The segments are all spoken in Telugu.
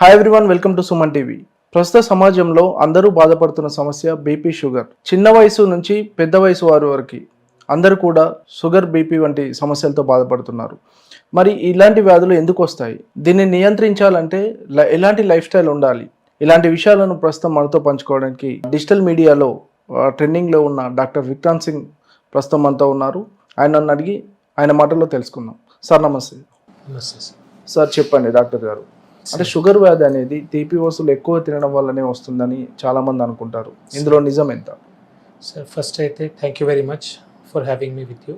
Hi everyone, welcome to Suman TV. ప్రస్తుత సమాజంలో అందరూ బాధపడుతున్న సమస్య బీపీ, షుగర్. చిన్న వయసు నుంచి పెద్ద వయసు వారి వరకు అందరూ కూడా షుగర్, బీపీ వంటి సమస్యలతో బాధపడుతున్నారు. మరి ఇలాంటి వ్యాధులు ఎందుకు వస్తాయి? దీన్ని నియంత్రించాలంటే ఎలాంటి లైఫ్ స్టైల్ ఉండాలి? ఇలాంటి విషయాలను ప్రస్తుతం మనతో పంచుకోవడానికి డిజిటల్ మీడియాలో ట్రెండింగ్లో ఉన్న డాక్టర్ విక్రాంత్ సింగ్ ప్రస్తుతం మనతో ఉన్నారు. ఆయనను అడిగి ఆయన మాటల్లో తెలుసుకుందాం. సార్ నమస్తే. సార్ చెప్పండి డాక్టర్ గారు, అంటే షుగర్ వ్యాధి అనేది తీపి వస్తువులు ఎక్కువ తినడం వల్లనే వస్తుందని చాలా మంది అనుకుంటారు. ఇందులో నిజం ఎంత? సార్ ఫస్ట్ అయితే thank you very much for having me with you.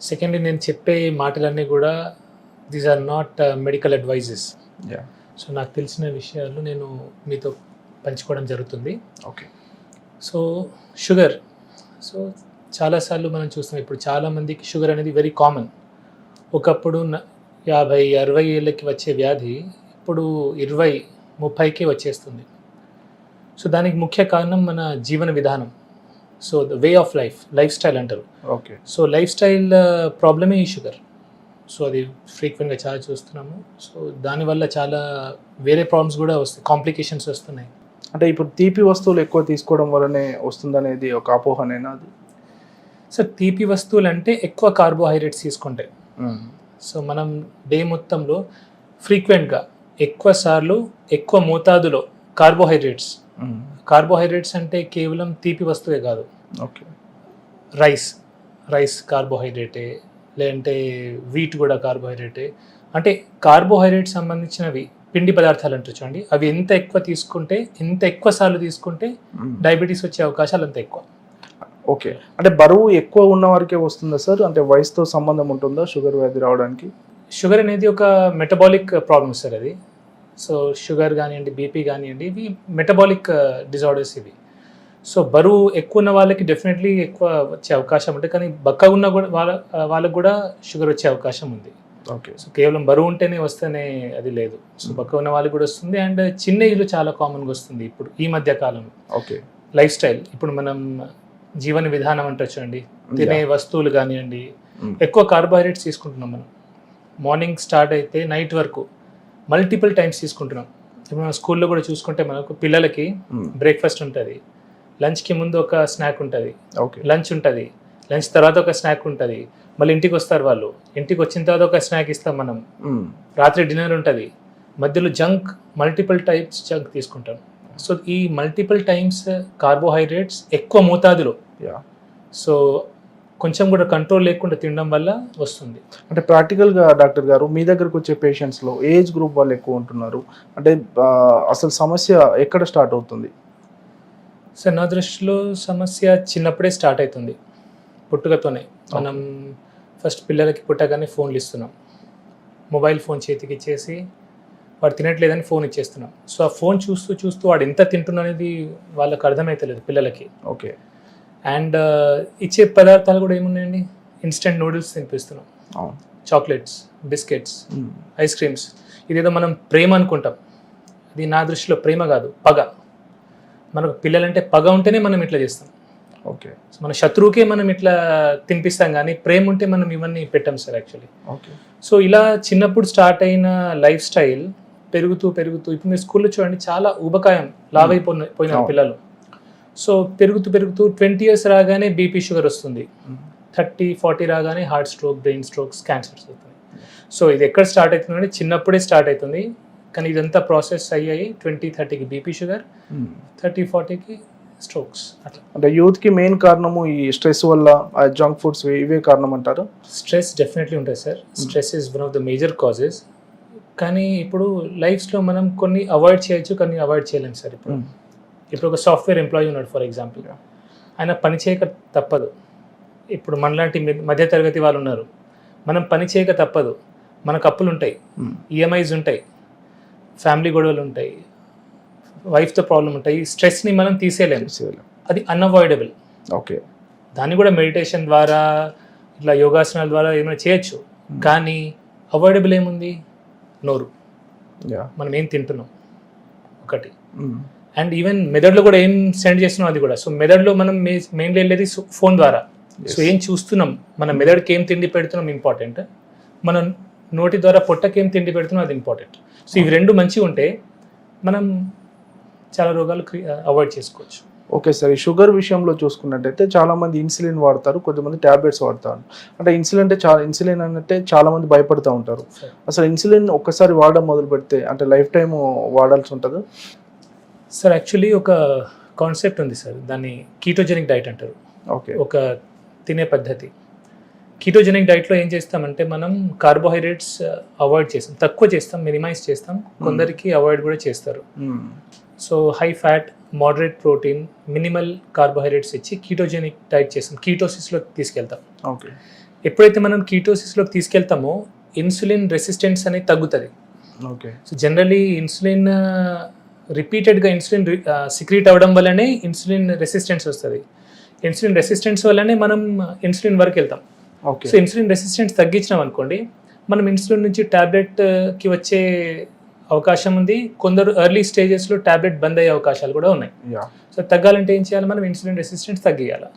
Secondly, నేను చెప్పే మాటలన్నీ కూడా these are not medical advices. So నాకు తెలిసిన విషయాలు నేను మీతో పంచుకోవడం జరుగుతుంది. ఓకే. సో షుగర్, సో చాలాసార్లు మనం చూస్తాం, ఇప్పుడు చాలామందికి షుగర్ అనేది వెరీ కామన్. ఒకప్పుడు 50-60 ఏళ్ళకి వచ్చే వ్యాధి ఇప్పుడు 20-30కే వచ్చేస్తుంది. సో దానికి ముఖ్య కారణం మన జీవన విధానం. So the way of life style అంటారు. ఓకే. సో లైఫ్ స్టైల్ ప్రాబ్లమే ఈ షుగర్. సో అది ఫ్రీక్వెంట్గా చాలా చూస్తున్నాము. సో దానివల్ల చాలా వేరే ప్రాబ్లమ్స్ కూడా వస్తాయి, కాంప్లికేషన్స్ వస్తున్నాయి. అంటే ఇప్పుడు తీపి వస్తువులు ఎక్కువ తీసుకోవడం వల్లనే వస్తుందనేది ఒక అపోహనేనా అది? సో తీపి వస్తువులు అంటే ఎక్కువ కార్బోహైడ్రేట్స్ తీసుకుంటే. సో మనం డే మొత్తంలో ఫ్రీక్వెంట్గా ఎక్కువ సార్లు ఎక్కువ మోతాదులో కార్బోహైడ్రేట్స్ అంటే కేవలం తీపి వస్తువే కాదు. ఓకే. రైస్ కార్బోహైడ్రేటే, లేదంటే వీట్ కూడా కార్బోహైడ్రేటే. అంటే కార్బోహైడ్రేట్ సంబంధించినవి పిండి పదార్థాలు అంటారు చూడండి, అవి ఎంత ఎక్కువ సార్లు తీసుకుంటే డయాబెటీస్ వచ్చే అవకాశాలు అంత ఎక్కువ. ఓకే. అంటే బరువు ఎక్కువ ఉన్న వారికే వస్తుందా సార్? అంటే వయసుతో సంబంధం ఉంటుందా షుగర్ వ్యాధి రావడానికి? షుగర్ అనేది ఒక మెటబాలిక్ ప్రాబ్లమ్ సార్ అది. సో షుగర్ కానివ్వండి, బీపీ కానివ్వండి, ఇవి మెటబాలిక్ డిజార్డర్స్ ఇవి. సో బరువు ఎక్కువ ఉన్న వాళ్ళకి డెఫినెట్లీ ఎక్కువ వచ్చే అవకాశం ఉంటుంది, కానీ బక్కగా ఉన్న కూడా వాళ్ళకు కూడా షుగర్ వచ్చే అవకాశం ఉంది. ఓకే. సో కేవలం బరువు ఉంటేనే వస్తేనే అది లేదు. సో బక్కగా ఉన్న వాళ్ళకి కూడా వస్తుంది, అండ్ చిన్న ఏజ్లో చాలా కామన్గా వస్తుంది ఇప్పుడు ఈ మధ్య కాలంలో. ఓకే. లైఫ్ స్టైల్, ఇప్పుడు మనం జీవన విధానం అంటే చూడండి, తినే వస్తువులు కానివ్వండి, ఎక్కువ కార్బోహైడ్రేట్స్ తీసుకుంటున్నాం మనం. మార్నింగ్ స్టార్ట్ అయితే నైట్ వరకు మల్టిపుల్ టైమ్స్ తీసుకుంటున్నాం. ఇప్పుడు మనం స్కూల్లో కూడా చూసుకుంటే మనకు పిల్లలకి బ్రేక్ఫాస్ట్ ఉంటుంది, లంచ్కి ముందు ఒక స్నాక్ ఉంటుంది, లంచ్ ఉంటుంది, లంచ్ తర్వాత ఒక స్నాక్ ఉంటుంది, మళ్ళీ ఇంటికి వస్తారు వాళ్ళు, ఇంటికి వచ్చిన తర్వాత ఒక స్నాక్ ఇస్తాం మనం, రాత్రి డిన్నర్ ఉంటుంది, మధ్యలో మల్టిపుల్ టైప్స్ జంక్ తీసుకుంటాం. సో ఈ మల్టిపుల్ టైమ్స్ కార్బోహైడ్రేట్స్ ఎక్కువ మోతాదులో, సో కొంచెం కూడా కంట్రోల్ లేకుండా తినడం వల్ల వస్తుంది. అంటే ప్రాక్టికల్గా డాక్టర్ గారు, మీ దగ్గరకు వచ్చే పేషెంట్స్లో ఏజ్ గ్రూప్ వాళ్ళు ఎక్కువ ఉంటున్నారు, అంటే అసలు సమస్య ఎక్కడ స్టార్ట్ అవుతుంది? సార్ నా దృష్టిలో సమస్య చిన్నప్పుడే స్టార్ట్ అవుతుంది, పుట్టుకతోనే. మనం ఫస్ట్ పిల్లలకి పుట్టగానే ఫోన్లు ఇస్తున్నాం, మొబైల్ ఫోన్ చేతికి ఇచ్చేసి వాడు తినట్లేదని ఫోన్ ఇచ్చేస్తున్నాం. సో ఆ ఫోన్ చూస్తూ వాడు ఎంత తింటున్నా అనేది వాళ్ళకి అర్థమవుతలేదు పిల్లలకి. ఓకే. అండ్ ఇచ్చే పదార్థాలు కూడా ఏమున్నాయండి, ఇన్స్టెంట్ నూడిల్స్ తినిపిస్తున్నాం, చాక్లెట్స్, బిస్కెట్స్, ఐస్ క్రీమ్స్. ఇదేదో మనం ప్రేమ అనుకుంటాం, అది నా దృష్టిలో ప్రేమ కాదు, పగ. మనకు పిల్లలంటే పగ ఉంటేనే మనం ఇట్లా చేస్తాం. ఓకే. మన శత్రువుకే మనం ఇట్లా తినిపిస్తాం, కానీ ప్రేమ ఉంటే మనం ఇవన్నీ పెట్టాం సార్ యాక్చువల్లీ. ఓకే. సో ఇలా చిన్నప్పుడు స్టార్ట్ అయిన లైఫ్ స్టైల్ పెరుగుతూ ఇప్పుడు మీరు స్కూల్లో చూడండి, చాలా ఊబకాయం లావైపోయిన పిల్లలు. సో పెరుగుతూ 20 years రాగానే బీపీ, షుగర్ వస్తుంది, 30-40 రాగానే heart stroke, brain strokes, cancers వస్తుంది. సో ఇది ఎక్కడ స్టార్ట్ అవుతుందంటే చిన్నప్పుడే స్టార్ట్ అవుతుంది, కానీ ఇదంతా ప్రాసెస్ అయ్యాయి 20-30కి బీపీ, షుగర్, 30-40కి స్ట్రోక్స్. అట్లా అంటే యూత్కి మెయిన్ కారణము ఈ స్ట్రెస్ వల్ల, జంక్ ఫుడ్స్, ఇవే కారణం అంటారు? స్ట్రెస్ డెఫినెట్లీ ఉంటుంది sir. Stress is one of the major causes. కానీ ఇప్పుడు లైఫ్స్లో మనం కొన్ని అవాయిడ్ చేయొచ్చు, కొన్ని అవాయిడ్ చేయలేము సార్. ఇప్పుడు ఒక సాఫ్ట్వేర్ ఎంప్లాయీ ఉన్నాడు ఫర్ ఎగ్జాంపుల్, ఆయన పని చేయక తప్పదు. ఇప్పుడు మనలాంటి మధ్యతరగతి వాళ్ళు ఉన్నారు, మనం పని చేయక తప్పదు. మనకు అప్పులు ఉంటాయి, ఈఎంఐస్ ఉంటాయి, ఫ్యామిలీ గొడవలు ఉంటాయి, వైఫ్తో ప్రాబ్లం ఉంటాయి. స్ట్రెస్ని మనం తీసేయలేము, అది అన్అవాయిడబుల్. ఓకే. దాన్ని కూడా మెడిటేషన్ ద్వారా, ఇట్లా యోగాసనాల ద్వారా ఏమైనా చేయొచ్చు, కానీ అవాయిడబుల్ ఏముంది? నోరు, మనం ఏం తింటున్నాం ఒకటి, అండ్ ఈవెన్ మెదడులో కూడా ఏం సెండ్ చేస్తున్నాం అది కూడా. సో మెదడులో మనం మెయిన్లీ వెళ్ళేది ఫోన్ ద్వారా. సో ఏం చూస్తున్నాం, మన మెదడుకి ఏం తిండి పెడుతున్నాం ఇంపార్టెంట్, మనం నోటి ద్వారా పొట్టకి ఏం తిండి పెడుతున్నాం అది ఇంపార్టెంట్. సో ఇవి రెండు మంచిగా ఉంటే మనం చాలా రోగాలు అవాయిడ్ చేసుకోవచ్చు. ఓకే సార్, ఈ షుగర్ విషయంలో చూసుకున్నట్టయితే చాలామంది ఇన్సులిన్ వాడతారు, కొంతమంది ట్యాబ్లెట్స్ వాడతారు. అంటే ఇన్సులిన్ అంటే చాలామంది భయపడుతూ ఉంటారు. అసలు ఇన్సులిన్ ఒక్కసారి వాడడం మొదలు పెడితే అంటే లైఫ్ టైం వాడాల్సి ఉంటుందా? సార్ యాక్చువల్లీ ఒక కాన్సెప్ట్ ఉంది సార్, దాన్ని కీటోజెనిక్ డైట్ అంటారు. ఓకే. ఒక తినే పద్ధతి. కీటోజెనిక్ డైట్లో ఏం చేస్తామంటే మనం కార్బోహైడ్రేట్స్ అవాయిడ్ చేస్తాం, తక్కువ చేస్తాం, మినిమైజ్ చేస్తాం, కొందరికి అవాయిడ్ కూడా చేస్తారు. So high fat, moderate protein, minimal carbohydrates ఇచ్చి కీటోజెనిక్ డైట్ చేస్తాం, కీటోసిస్లోకి తీసుకెళ్తాం. ఓకే. ఎప్పుడైతే మనం కీటోసిస్లోకి తీసుకెళ్తామో ఇన్సులిన్ రెసిస్టెన్స్ అనేది తగ్గుతుంది. ఓకే. సో జనరలీ ఇన్సులిన్ రిపీటెడ్గా ఇన్సులిన్ సిక్రీట్ అవ్వడం వల్లనే ఇన్సులిన్ రెసిస్టెన్స్ వస్తుంది. ఇన్సులిన్ రెసిస్టెన్స్ వల్లనే మనం ఇన్సులిన్ వరకు వెళ్తాం. ఓకే. సో ఇన్సులిన్ రెసిస్టెన్స్ తగ్గించినాం అనుకోండి, మనం ఇన్సులిన్ నుంచి ట్యాబ్లెట్కి వచ్చే అవకాశం ఉంది. కొందరు ఎర్లీ స్టేజెస్లో ట్యాబ్లెట్ బంద్ అయ్యే అవకాశాలు కూడా ఉన్నాయి. సో తగ్గాలంటే ఏం చేయాలి, మనం ఇన్సులిన్ రెసిస్టెన్స్ తగ్గియాలి.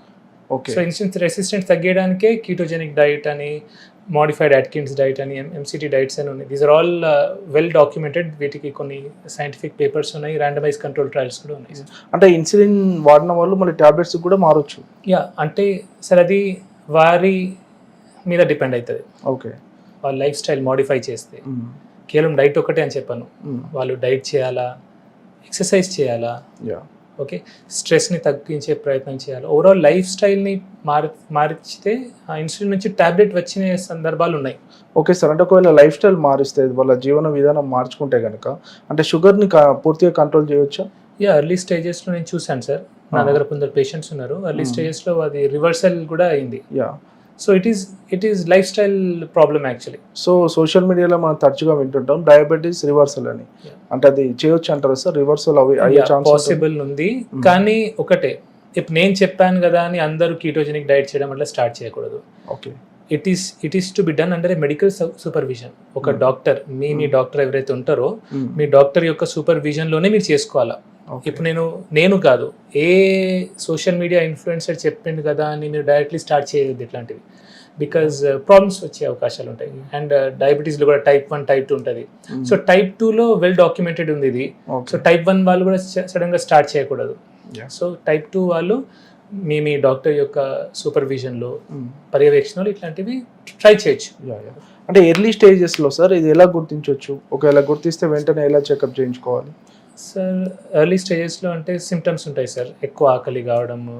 ఓకే. సో ఇన్సులిన్ రెసిస్టెన్స్ తగ్గించడానికే కీటోజెనిక్ డైట్ అని, మోడిఫైడ్ అట్కిన్స్ డైట్ అని, ఎంసిటీ డైట్స్ అని ఉన్నాయి. These are all well documented. వీటికి కొన్ని సైంటిఫిక్ పేపర్స్ ఉన్నాయి, ర్యాండమైజ్ కంట్రోల్ ట్రయల్స్ కూడా ఉన్నాయి. అంటే ఇన్సులిన్ వాడిన వాళ్ళు మళ్ళీ ట్యాబ్లెట్స్ కూడా మారొచ్చు. యా, అంటే సార్ అది వారి మీద డిపెండ్ అవుతుంది. ఓకే. వాళ్ళ లైఫ్ స్టైల్ మోడిఫై చేస్తే, కేవలం డైట్ ఒకటే అని చెప్పాను, వాళ్ళు డైట్ చేయాలా, ఎక్సర్సైజ్ చేయాలా, ఓకే, స్ట్రెస్ని తగ్గించే ప్రయత్నం చేయాలి, ఓవరాల్ లైఫ్ స్టైల్ని మార్చితే ఆ ఇన్సులిన్ నుంచి ట్యాబ్లెట్ వచ్చిన సందర్భాలు ఉన్నాయి. ఓకే సార్, అంటే ఒకవేళ లైఫ్ స్టైల్ మారిస్తే, వాళ్ళ జీవన విధానం మార్చుకుంటే కనుక అంటే షుగర్ని పూర్తిగా కంట్రోల్ చేయవచ్చా? యా, ఎర్లీ స్టేజెస్లో నేను చూశాను సార్, నా దగ్గర కొందరు పేషెంట్స్ ఉన్నారు, ఎర్లీ స్టేజెస్లో అది రివర్సల్ కూడా అయింది. Yeah. So it is life style problem actually. So social మీడియాలో మనం తరచుగా వింటుంటాం డయాబెటీస్ రివర్సల్ అని, అంటే అది చేయొచ్చు అంటారా సార్? రివర్సల్ అయ్యే ఛాన్స్ పాసిబుల్ ఉంది, కానీ ఒకటే, ఇప్పుడు నేను చెప్పాను కదా అని అందరూ కీటోజెనిక్ డైట్ చేయడం వల్ల స్టార్ట్ చేయకూడదు. Okay. It is to be done under A medical supervision. ఒక డాక్టర్, మీ డాక్టర్ ఎవరైతే ఉంటారో మీ డాక్టర్ యొక్క సూపర్విజన్లోనే మీరు చేసుకోవాలా. ఇప్పుడు నేను కాదు, ఏ సోషల్ మీడియా ఇన్ఫ్లుయెన్సర్ చెప్పింది కదా అని మీరు డైరెక్ట్లీ స్టార్ట్ చేయొద్దు ఇట్లాంటివి, బికాజ్ ప్రాబ్లమ్స్ వచ్చే అవకాశాలు ఉంటాయి. అండ్ డయాబెటీస్లో కూడా టైప్ 1, టైప్ 2 ఉంటుంది. సో టైప్ 2లో వెల్ డాక్యుమెంటెడ్ ఉంది ఇది. సో టైప్ 1 వాళ్ళు కూడా సడన్గా స్టార్ట్ చేయకూడదు. సో టైప్ 2 వాళ్ళు మీ డాక్టర్ యొక్క సూపర్విజన్లో, పర్యవేక్షణలో ఇట్లాంటివి ట్రై చేయొచ్చు. అంటే ఎర్లీ స్టేజెస్లో సార్ ఇది ఎలా గుర్తించవచ్చు? ఒకవేళ గుర్తిస్తే వెంటనే ఎలా చెకప్ చేయించుకోవాలి? సార్ ఎర్లీ స్టేజెస్లో అంటే సిమ్టమ్స్ ఉంటాయి సార్, ఎక్కువ ఆకలి కావడము,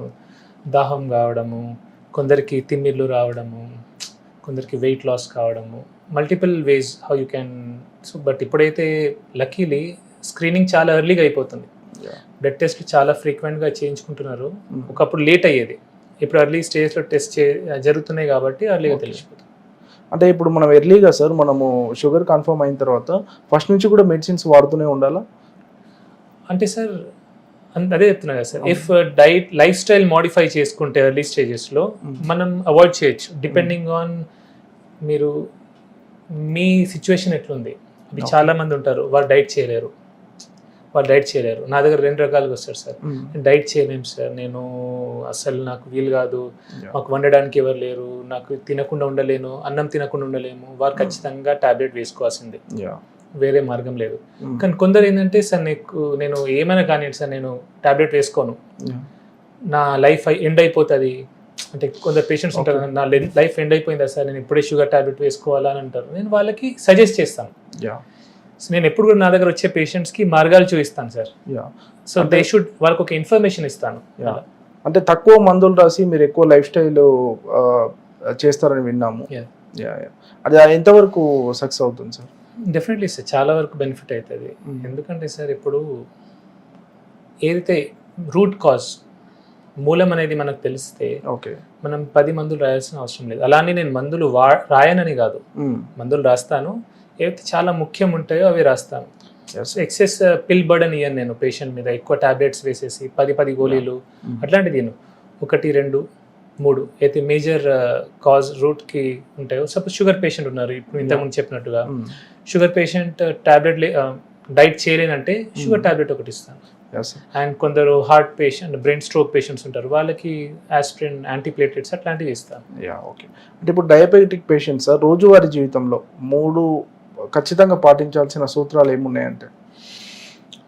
దాహం కావడము, కొందరికి తిమ్మిర్లు రావడము, కొందరికి వెయిట్ లాస్ కావడము, multiple ways how you can. So but ఇప్పుడైతే లక్కీలీ స్క్రీనింగ్ చాలా ఎర్లీగా అయిపోతుంది, బ్లడ్ టెస్ట్లు చాలా ఫ్రీక్వెంట్గా చేయించుకుంటున్నారు. ఒకప్పుడు లేట్ అయ్యేది, ఇప్పుడు ఎర్లీ స్టేజ్లో టెస్ట్ జరుగుతున్నాయి కాబట్టి ఎర్లీగా తెలిసిపోతుంది. అంటే ఇప్పుడు మనం ఎర్లీగా సార్ మనము షుగర్ కన్ఫర్మ్ అయిన తర్వాత ఫస్ట్ నుంచి కూడా మెడిసిన్స్ వాడుతూనే ఉండాలా? అంటే సార్ అదే చెప్తున్నా కదా sir, if life style modify చేసుకుంటే ఎర్లీ స్టేజెస్లో మనం అవాయిడ్ చేయొచ్చు, డిపెండింగ్ ఆన్ మీరు మీ సిచ్యువేషన్ ఎట్లుంది. ఇప్పుడు చాలా మంది ఉంటారు వాళ్ళు డైట్ చేయలేరు. నా దగ్గర 2 రకాలుగా వస్తారు సార్, డైట్ చేయలేము సార్, నేను అసలు నాకు వీలు కాదు, మాకు వండడానికి ఎవరు లేరు, నాకు తినకుండా ఉండలేను, అన్నం తినకుండా ఉండలేము, వారు ఖచ్చితంగా టాబ్లెట్ వేసుకోవాల్సిందే, వేరే మార్గం లేదు. కానీ కొందరు ఏంటంటే సార్ నేను ఏమైనా కానీ సార్ నేను టాబ్లెట్ వేసుకోను, నా లైఫ్ ఎండ్ అయిపోతుంది అంటే కొందరు పేషెంట్స్ ఉంటారు, నా లైఫ్ ఎండ్ అయిపోయిందా సార్, నేను ఇప్పుడే షుగర్ టాబ్లెట్ వేసుకోవాలా అని అంటారు. నేను వాళ్ళకి సజెస్ట్ చేస్తాను. సో నేను ఎప్పుడు కూడా నా దగ్గర వచ్చే పేషెంట్స్కి మార్గాలు చూపిస్తాను సార్. సో దే షుడ్, వాళ్ళకి ఒక ఇన్ఫర్మేషన్ ఇస్తాను. అంటే తక్కువ మందులు రాసి మీరు ఎక్కువ లైఫ్ స్టైల్ చేస్తారని విన్నాము. అది ఎంతవరకు సక్సెస్ అవుతుంది సార్? డెఫినెట్లీ సార్, చాలా వరకు బెనిఫిట్ అవుతుంది. ఎందుకంటే సార్ ఇప్పుడు ఏదైతే రూట్ కాజ్, మూలం అనేది మనకు తెలిస్తే మనం 10 మందులు రాయాల్సిన అవసరం లేదు. అలానే నేను మందులు రాయనని కాదు, మందులు రాస్తాను, ఏవైతే చాలా ముఖ్యం ఉంటాయో అవి రాస్తాను. ఎక్సెస్ పిల్ బర్డన్ ఇయ్యను నేను పేషెంట్ మీద, ఎక్కువ టాబ్లెట్స్ వేసేసి 10 గోళీలు అట్లాంటిది 1, 2, 3 అయితే మేజర్ కాజ్ రూట్కి ఉంటాయో. సపోజ్ షుగర్ పేషెంట్ ఉన్నారు, ఇప్పుడు ఇంతకుముందు చెప్పినట్టుగా షుగర్ పేషెంట్ టాబ్లెట్ డైట్ చేయలేనంటే షుగర్ టాబ్లెట్ ఒకటి ఇస్తాను. అండ్ కొందరు heart patient, brain stroke patients ఉంటారు, వాళ్ళకి ఆస్పిరిన్, యాంటీప్లేటెట్స్ అట్లాంటివి ఇస్తాను. ఓకే. అంటే ఇప్పుడు డయాబెటిక్ పేషెంట్స్ రోజువారీ జీవితంలో 3 ఖచ్చితంగా పాటించాల్సిన సూత్రాలు ఏమున్నాయంటే?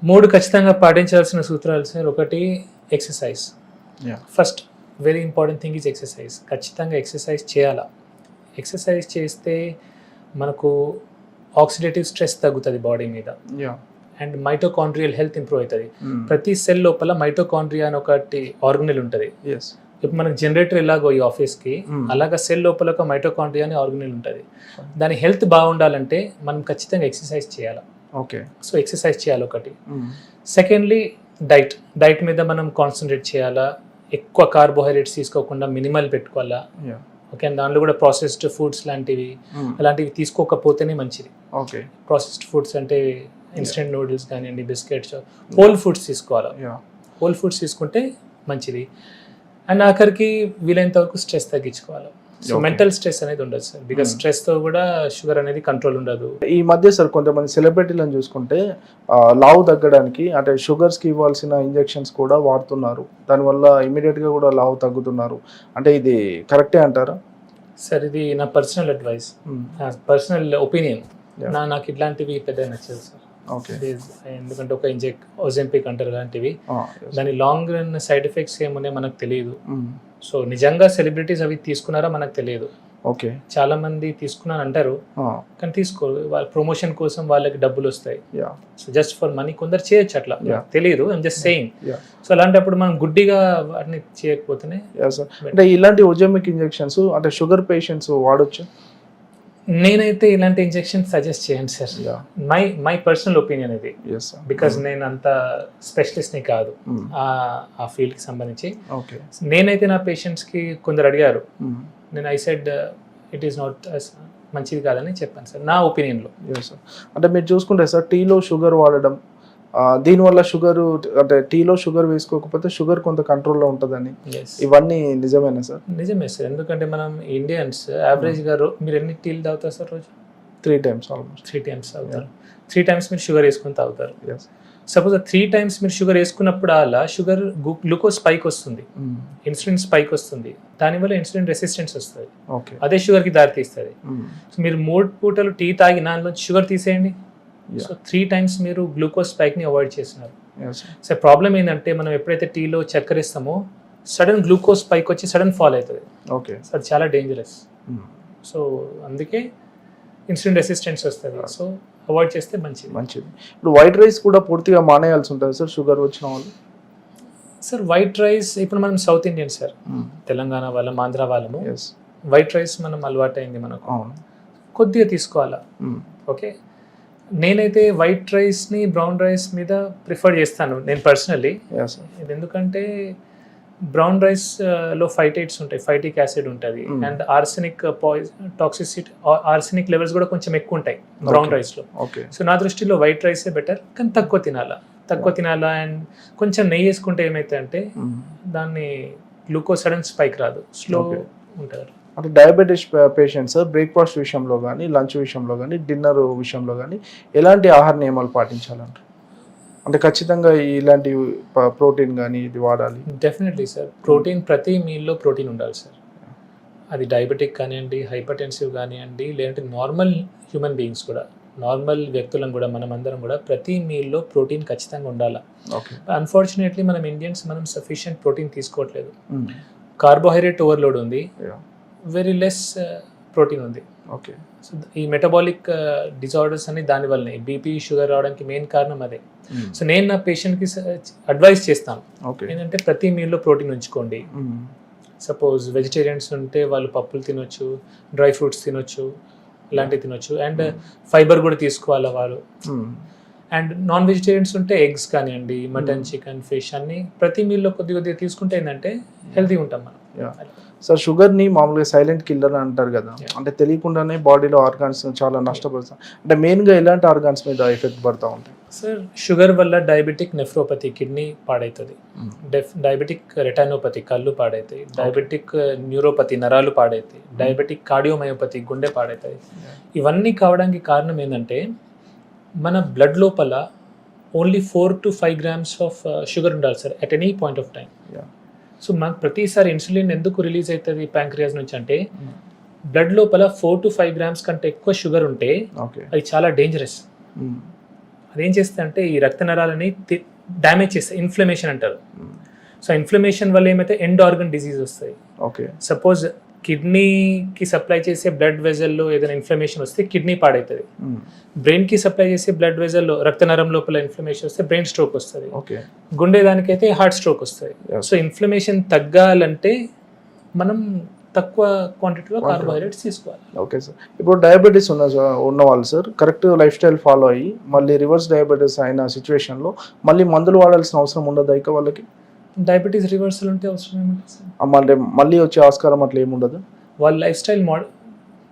3 ఖచ్చితంగా పాటించాల్సిన సూత్రాలు సార్. ఒకటి exercise. Yeah. First very important thing is exercise. ఖచ్చితంగా ఎక్సర్సైజ్ చేయాలా. ఎక్సర్సైజ్ చేస్తే మనకు ఆక్సిడేటివ్ స్ట్రెస్ తగ్గుతుంది బాడీ మీద yeah. And mitochondrial health improve అవుతుంది. ప్రతి సెల్ లోపల మైటోకాండ్రియా అని ఒకటి ఆర్గనెల్ ఉంటుంది. ఎస్. ఇప్పుడు మనకు జనరేటర్ ఎలాగో ఈ ఆఫీస్కి అలాగా సెల్ లోపల ఒక మైటోకాండ్రియా అని ఆర్గనెల్ ఉంటుంది. దాని హెల్త్ బాగుండాలంటే మనం ఖచ్చితంగా ఎక్సర్సైజ్ చేయాలి. ఓకే. సో ఎక్సర్సైజ్ చేయాలి ఒకటి. సెకండ్లీ డైట్ మీద మనం కాన్సన్ట్రేట్ చేయాలా. ఎక్కువ కార్బోహైడ్రేట్స్ తీసుకోకుండా మినిమల్ పెట్టుకోవాలా. యా. ఓకే. అండ్ దాంట్లో కూడా ప్రాసెస్డ్ ఫుడ్స్ లాంటివి అలాంటివి తీసుకోకపోతేనే మంచిది. ఓకే. ప్రాసెస్డ్ ఫుడ్స్ అంటే ఇన్స్టెంట్ నూడిల్స్ కానివ్వండి, బిస్కెట్స్, హోల్ ఫుడ్స్ తీసుకోవాలి. యా. హోల్ ఫుడ్స్ తీసుకుంటే మంచిది. అండ్ ఆఖరికి వీలైనంత వరకు స్ట్రెస్ తగ్గించుకోవాలి. సో మెంటల్ స్ట్రెస్ అనేది ఉండదు సార్. బికాస్ స్ట్రెస్తో కూడా షుగర్ అనేది కంట్రోల్ ఉండదు. ఈ మధ్య సార్ కొంతమంది సెలబ్రిటీలను చూసుకుంటే లావు తగ్గడానికి అంటే షుగర్స్కి ఇవ్వాల్సిన ఇంజెక్షన్స్ కూడా వాడుతున్నారు. దానివల్ల ఇమీడియట్గా కూడా లావు తగ్గుతున్నారు. అంటే ఇది కరెక్టే అంటారా? సార్ ఇది నా పర్సనల్ అడ్వైస్, నా పర్సనల్ ఒపీనియన్. నాకు ఇట్లాంటివి పెద్ద నచ్చదు సార్. ఓకే. ఎందుకంటే ఒక ఓజెంపిక్ అంటారు అలాంటివి, దాని లాంగ్ రన్ సైడ్ ఎఫెక్ట్స్ ఏమున్నాయో మనకు తెలియదు. సో నిజంగా సెలబ్రిటీస్ అవి తీసుకున్నారా మనకు తెలియదు. ఓకే. చాలా మంది తీసుకున్నాను అంటారు కానీ తీసుకోరు. వాళ్ళ ప్రమోషన్ కోసం వాళ్ళకి డబ్బులు వస్తాయి. సో జస్ట్ ఫర్ మనీ కొందరు చేయొచ్చు, అట్లా తెలియదు. I'm just saying. సో అలాంటప్పుడు మనం గుడ్డిగా వాటిని చేయకపోతేనే. అంటే ఇలాంటి ఓజెమిక్ ఇంజెక్షన్స్ అంటే షుగర్ పేషెంట్స్ వాడొచ్చు? నేనైతే ఇలాంటి ఇంజెక్షన్ సజెస్ట్ చేయండి సార్. మై పర్సనల్ ఒపీనియన్ ఇది. బికాజ్ నేను అంత స్పెషలిస్ట్ని కాదు ఆ ఫీల్డ్కి సంబంధించి. నేనైతే నా పేషెంట్స్కి కొందరు అడిగారు, నేను I said it is not మంచిది కాదని చెప్పాను సార్, నా ఒపీనియన్లో. అంటే మీరు చూసుకుంటే సార్ టీలో షుగర్ వాడడం, దీనివల్ల షుగర్ అంటే టీలో షుగర్ వేసుకోకపోతే షుగర్ కొంత కంట్రోల్లో ఉంటుందని, ఇవన్నీ నిజమేనా సార్? నిజమే సార్. ఎందుకంటే మనం ఇండియన్స్ యావరేజ్గా మీరు ఎన్ని టీలు తాగుతారు సార్ రోజు? 3 times ఆల్మోస్ట్. 3 times తాగుతారు. 3 times మీరు షుగర్ వేసుకొని తాగుతారు. సపోజ్ 3 times మీరు షుగర్ వేసుకున్నప్పుడు అలా షుగర్ గ్లూకోజ్ స్పైక్ వస్తుంది, ఇన్సులిన్ స్పైక్ వస్తుంది. దానివల్ల ఇన్సులిన్ రెసిస్టెన్స్ వస్తుంది. అదే షుగర్కి దారితీస్తుంది. సో మీరు 3 పూటలు టీ తాగి దానిలో షుగర్ తీసేయండి. సో 3 times మీరు గ్లూకోజ్ స్పైక్ని అవాయిడ్ చేస్తున్నారు. సో ప్రాబ్లం ఏంటంటే మనం ఎప్పుడైతే టీలో చక్కెర ఇస్తామో సడన్ గ్లూకోజ్ స్పైక్ వచ్చి సడన్ ఫాల్ అవుతుంది. ఓకే. సో అది చాలా డేంజరస్. సో అందుకే ఇన్సులిన్ రెసిస్టెన్స్ వస్తుంది. సో అవాయిడ్ చేస్తే మంచిది. ఇప్పుడు వైట్ రైస్ కూడా పూర్తిగా మానేయాల్సి ఉంటుంది సార్ షుగర్ వచ్చిన వాళ్ళు? సార్ వైట్ రైస్ ఇప్పుడు మనం సౌత్ ఇండియన్ సార్, తెలంగాణ వాళ్ళం, ఆంధ్ర వాళ్ళము. వైట్ రైస్ మనం అలవాటైంది మనకు, కొద్దిగా తీసుకోవాలా. ఓకే. నేనైతే వైట్ రైస్ని బ్రౌన్ రైస్ మీద ప్రిఫర్ చేస్తాను నేను పర్సనల్లీ. ఎందుకంటే బ్రౌన్ రైస్లో ఫైటేట్స్ ఉంటాయి, ఫైటిక్ యాసిడ్ ఉంటుంది, and arsenic toxicity, arsenic levels కూడా కొంచెం ఎక్కువ ఉంటాయి బ్రౌన్ రైస్లో. సో నా దృష్టిలో వైట్ రైసే బెటర్, కానీ తక్కువ తినాలా. అండ్ కొంచెం నెయ్యి వేసుకుంటే ఏమైతే అంటే దాన్ని గ్లూకోజ్ సడన్ స్పైక్ రాదు, స్లో ఉంటారు. అంటే డయాబెటీస్ పేషెంట్స్ బ్రేక్ఫాస్ట్ విషయంలో కానీ, లంచ్ విషయంలో కానీ, డిన్నర్ విషయంలో కానీ ఎలాంటి ఆహార నియమాలు పాటించాలంటారు? అంటే ఖచ్చితంగా ఇలాంటి ప్రోటీన్ కానీ ఇది వాడాలి? Definitely sir. ప్రోటీన్ ప్రతి మీల్లో ప్రోటీన్ ఉండాలి సార్. అది డయాబెటిక్ కానివ్వండి, హైపర్టెన్సివ్ కానివ్వండి, లేదంటే నార్మల్ హ్యూమన్ బీయింగ్స్ కూడా, నార్మల్ వ్యక్తులను కూడా, మనం అందరం కూడా ప్రతి మీల్లో ప్రోటీన్ ఖచ్చితంగా ఉండాలి. అన్ఫార్చునేట్లీ మనం ఇండియన్స్ సఫిషియంట్ ప్రోటీన్ తీసుకోవట్లేదు. కార్బోహైడ్రేట్ ఓవర్లోడ్ ఉంది, వెరీ లెస్ ప్రోటీన్ ఉంది. ఓకే. సో ఈ మెటబాలిక్ డిజార్డర్స్ అన్ని దానివల్లనే, బీపీ, షుగర్ రావడానికి మెయిన్ కారణం అదే. సో నేను నా పేషెంట్కి అడ్వైస్ చేస్తాను ఏంటంటే ప్రతి మీల్లో ప్రోటీన్ ఉంచుకోండి. సపోజ్ వెజిటేరియన్స్ ఉంటే వాళ్ళు పప్పులు తినొచ్చు, డ్రై ఫ్రూట్స్ తినొచ్చు, ఇలాంటివి తినొచ్చు, అండ్ ఫైబర్ కూడా తీసుకోవాలి వాళ్ళు. అండ్ నాన్ వెజిటేరియన్స్ ఉంటే ఎగ్స్ కానివ్వండి, మటన్, చికెన్, ఫిష్ అన్ని ప్రతి మీల్లో కొద్దిగా తీసుకుంటే ఏంటంటే హెల్తీ ఉంటాం మనం. సార్ షుగర్ని మామూలుగా సైలెంట్ కిల్లర్ అంటారు కదా, అంటే తెలియకుండానే బాడీలో ఆర్గాన్స్ చాలా నష్టపరుస్తాం. అంటే మెయిన్గా ఎలాంటి ఆర్గాన్స్ మీద ఎఫెక్ట్ పడుతూ ఉంటాయి సార్? షుగర్ వల్ల డయాబెటిక్ నెఫ్రోపతి, కిడ్నీ పాడవుతుంది. డయాబెటిక్ రెటైనోపతి, కళ్ళు పాడవుతాయి. డయాబెటిక్ న్యూరోపతి, నరాలు పాడవుతాయి. డయాబెటిక్ కార్డియోమయోపతి, గుండె పాడవుతాయి. ఇవన్నీ కావడానికి కారణం ఏంటంటే మన బ్లడ్ లోపల only 4 to 5 grams of sugar ఉండాలి sir at any point of time. So మనకు ప్రతిసారి ఇన్సులిన్ ఎందుకు రిలీజ్ అవుతుంది ప్యాంక్రియాస్ నుంచి అంటే బ్లడ్ లోపల 4 to 5 grams కంటే ఎక్కువ షుగర్ ఉంటే అది చాలా డేంజరస్. అదేం చేస్తుంది అంటే ఈ రక్త నరాలని డ్యామేజ్ చేస్తాయి, ఇన్ఫ్లమేషన్ అంటారు. సో ఇన్ఫ్లమేషన్ వల్ల ఏమైతే ఎండ్ ఆర్గన్ డిసీజ్ వస్తాయి. ఓకే. సపోజ్ కిడ్నీకి సప్లై చేసే బ్లడ్ వెజల్లో ఏదైనా ఇన్ఫ్లమేషన్ వస్తే కిడ్నీ పాడవుతుంది. బ్రెయిన్కి సప్లై చేసే బ్లడ్ వెజల్లో రక్తనరం లోపల ఇన్ఫ్లమేషన్ వస్తే బ్రెయిన్ స్ట్రోక్ వస్తుంది. ఓకే. గుండె దానికైతే హార్ట్ స్ట్రోక్ వస్తుంది. సో ఇన్ఫ్లమేషన్ తగ్గాలంటే మనం తక్కువ క్వాంటిటీలో కార్బోహైడ్రేట్స్ తీసుకోవాలి. Okay sir. ఇప్పుడు డయాబెటీస్ ఉన్న వాళ్ళు sir correct life style follow అయ్యి మళ్ళీ రివర్స్ డయాబెటీస్ అయిన సిచ్యువేషన్లో మళ్ళీ మందులు వాడాల్సిన అవసరం ఉండదు ఇక వాళ్ళకి? డయాబెటీస్ రివర్సల్ ఉంటే అవసరం ఏముంటుంది సార్? అంటే మళ్ళీ వచ్చే ఆస్కారం అట్లా ఏముండదు? వాళ్ళ లైఫ్ స్టైల్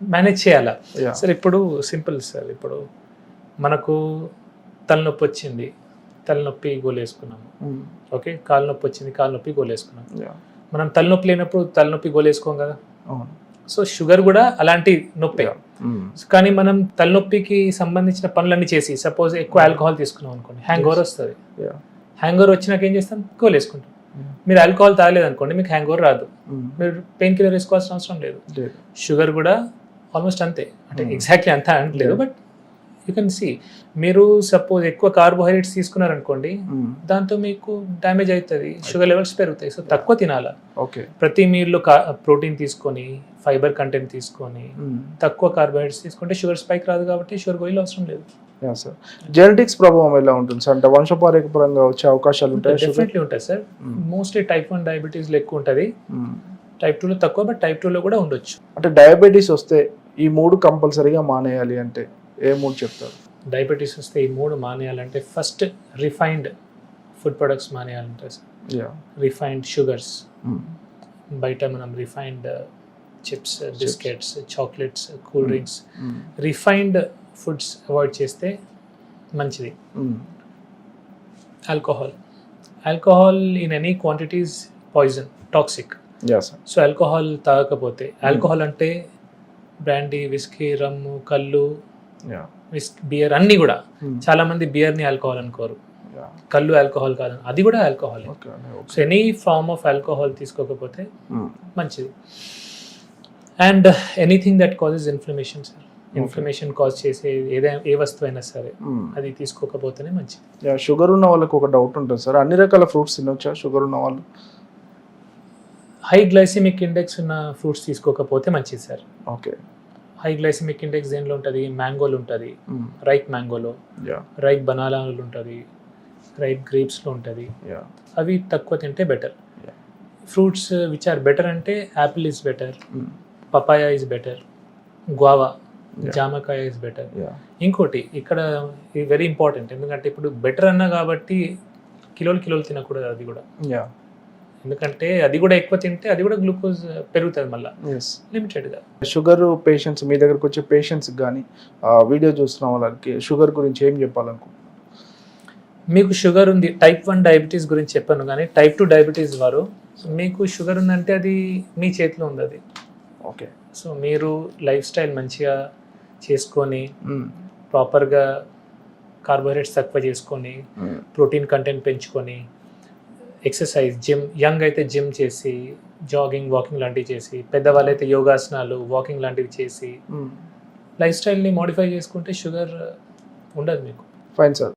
మేనేజ్ చేయాలా సార్? ఇప్పుడు సింపుల్ సార్, ఇప్పుడు మనకు తలనొప్పి వచ్చింది, తలనొప్పి గోలేసుకున్నాము. ఓకే, కాలు నొప్పి వచ్చింది, కాలు నొప్పి గోలేసుకున్నాం. మనం తలనొప్పి లేనప్పుడు తలనొప్పి గోలేసుకోం కదా. సో షుగర్ కూడా అలాంటి నొప్పి. కానీ మనం తలనొప్పికి సంబంధించిన పనులన్నీ చేసి సపోజ్ ఎక్కువ ఆల్కహాల్ తీసుకున్నాం అనుకోండి, హ్యాంగ్ ఓవర్ వస్తుంది. హ్యాంగ్ ఓవర్ వచ్చినాక ఏం చేస్తాం? గోలేసుకుంటాం. మీరు ఆల్కహాల్ తాగలేదు అనుకోండి, మీకు హ్యాంగ్ ఓవర్ రాదు, మీరు పెయిన్ కిల్లర్ వేసుకోవాల్సిన అవసరం లేదు. షుగర్ కూడా ఆల్మోస్ట్ అంతే, అంటే ఎగ్జాక్ట్లీ అంతా అనట్లేదు, బట్ యూ కెన్ సీ. మీరు సపోజ్ ఎక్కువ కార్బోహైడ్రేట్స్ తీసుకున్నారనుకోండి, దాంతో మీకు డ్యామేజ్ అవుతుంది, షుగర్ లెవెల్స్ పెరుగుతాయి. సో తక్కువ తినాలా. ఓకే. ప్రతి మీల్లో ప్రోటీన్ తీసుకొని, ఫైబర్ కంటెంట్ తీసుకొని, తక్కువ కార్బోహైడ్రేట్స్ తీసుకుంటే షుగర్ స్పైక్ రాదు, కాబట్టి షుగర్ గోళీలు అవసరం లేదు. సార్ జెనెటిక్స్ ప్రభావం ఎలా ఉంటుంది సార్? అంటే వంశపారంపరంగా వచ్చే అవకాశాలు ఉంటాయి? డెఫినెట్లీ ఉంటాయి సార్. మోస్ట్లీ టైప్ 1 డయాబెటీస్లో ఎక్కువ ఉంటుంది, టైప్ 2లో తక్కువ, బట్ టైప్ 2లో కూడా ఉండొచ్చు. అంటే డయాబెటీస్ వస్తే ఈ 3 కంపల్సరీగా మానేయాలి అంటే ఏ 3 చెప్తారు? డయాబెటీస్ వస్తే ఈ 3 మానేయాలంటే ఫస్ట్ రిఫైన్డ్ ఫుడ్ ప్రొడక్ట్స్ మానేయాలంటే సార్. రిఫైన్డ్ షుగర్స్, బయట మనం refined chips, biscuits, chocolates, cool drinks, refined foods avoid చేస్తే మంచిది. Alcohol in any quantities poison, toxic. So alcohol తాగకపోతే, ఆల్కహాల్ అంటే బ్రాండీ, విస్కీ, రమ్ము, కళ్ళు, బియర్ అన్నీ కూడా. చాలా మంది బియర్ని ఆల్కహాల్ అనుకోరు, కళ్ళు ఆల్కహాల్ కాదు, అది కూడా alcohol. So any form of alcohol తీసుకోకపోతే మంచిది. And anything that causes inflammation sir, inflammation cause చేసే ఏ వస్తువు అయినా సరే అది తీసుకోకపోతేనే మంచిది. షుగర్ ఉన్న వాళ్ళకి ఒక డౌట్ ఉంటుంది సార్, అన్ని రకాల ఫ్రూట్స్ తినొచ్చా షుగర్ ఉన్న వాళ్ళు? హై గ్లైసెమిక్ ఇండెక్స్ ఉన్న ఫ్రూట్స్ తీసుకోకపోతే మంచిది sir. Okay. High glycemic index దేనిలో ఉంటుంది? మ్యాంగోలో ఉంటుంది, రైప్ మ్యాంగోలో, రైప్ బనానాలో ఉంటుంది, రైప్ గ్రేప్స్లో ఉంటుంది. అవి తక్కువ తింటే better. Fruits which are better అంటే apple is better, papaya is better, guava, జామకాయ ఇస్ బెటర్. ఇంకోటి ఇక్కడ వెరీ ఇంపార్టెంట్, ఎందుకంటే ఇప్పుడు బెటర్ అన్నా కాబట్టి కిలోలు తినకూడదు అది కూడా. ఎందుకంటే అది కూడా ఎక్కువ తింటే అది కూడా గ్లూకోజ్ పెరుగుతుంది మళ్ళీ లిమిటెడ్గా. షుగర్ పేషెంట్స్ మీ దగ్గరకు వచ్చే పేషెంట్స్ కానీ వీడియో చూస్తున్న వాళ్ళకి షుగర్ గురించి ఏం చెప్పాలనుకుంటున్నాను? మీకు షుగర్ ఉంది, టైప్ 1 డయాబెటీస్ గురించి చెప్పాను, కానీ టైప్ 2 డయాబెటీస్ వారు మీకు షుగర్ ఉందంటే అది మీ చేతిలో ఉంది అది. ఓకే. సో మీరు లైఫ్ స్టైల్ మంచిగా చేసుకొని, ప్రాపర్గా కార్బోహైడ్రేట్స్ తక్కువ చేసుకొని, ప్రోటీన్ కంటెంట్ పెంచుకొని, ఎక్సర్సైజ్, జిమ్, యంగ్ అయితే జిమ్ చేసి, జాగింగ్, వాకింగ్ లాంటివి చేసి, పెద్దవాళ్ళైతే యోగాసనాలు, వాకింగ్ లాంటివి చేసి లైఫ్ స్టైల్ని మోడిఫై చేసుకుంటే షుగర్ ఉండదు మీకు. Fine sir.